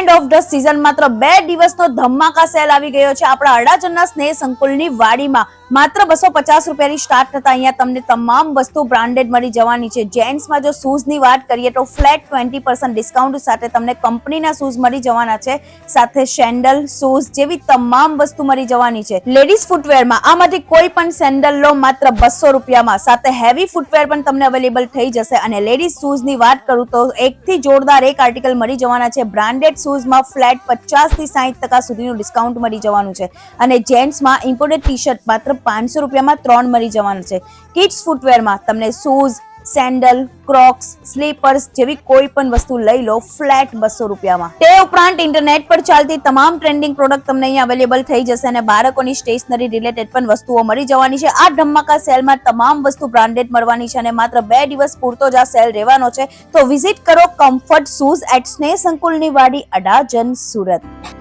End of the season માત્ર 2 દિવસનો ધમાકા cell આવી ગયો છે આપણા અડાજણના સ્નેહ સંકુલની વાડીમાં. માત્ર 250 રૂપિયાની સ્ટાર્ટ થતા અહીંયા તમને તમામ વસ્તુ બ્રાન્ડેડ મળી જવાની છે. જેન્ટ્સમાં જો શૂઝની વાત કરીએ તો ફ્લેટ 20% ડિસ્કાઉન્ટ સાથે તમને કંપનીના શૂઝ મળી જવાના છે. સાથે સેન્ડલ, શૂઝ જેવી તમામ વસ્તુ મળી જવાની છે. લેડીઝ ફૂટવેરમાં આમાંથી કોઈ પણ સેન્ડલ લો માત્ર 200 રૂપિયામાં. સાથે હેવી ફૂટવેર પણ તમને અવેલેબલ થઈ જશે. અને લેડીઝ શૂઝની વાત કરું તો એકથી જોરદાર એક આર્ટિકલ મળી જવાના છે. બ્રાન્ડેડ શૂઝમાં ફ્લેટ 50 થી 60% સુધીનું ડિસ્કાઉન્ટ મળી જવાનું છે. અને જેન્ટ્સમાં ઇમ્પોર્ટેડ ટી શર્ટ માત્ર 500 રૂપિયામાં 3 મળી જવાનું છે. કિડ્સ ફૂટવેરમાં તમને શૂઝ, સેન્ડલ, ક્રોક્સ, સ્લીપર્સ જેવી કોઈ પણ વસ્તુ લઈ લો ફ્લેટ 200 રૂપિયામાં. તે ઉપરાંત ઇન્ટરનેટ પર ચાલતી તમામ ટ્રેન્ડિંગ પ્રોડક્ટ તમને અહીંયા અવેલેબલ થઈ જશે અને બાળકોની સ્ટેશનરી રિલેટેડ પણ વસ્તુઓ મળી જવાની છે. આ ધમાકા સેલમાં તમામ વસ્તુ બ્રાન્ડેડ મળવાની છે અને માત્ર 2 દિવસ પૂરતો જ આ સેલ રહેવાનો છે. તો વિઝિટ કરો કમ્ફર્ટ શૂઝ એટ સ્નેહ સંકુલની વાડી, અડાજણ, સુરત.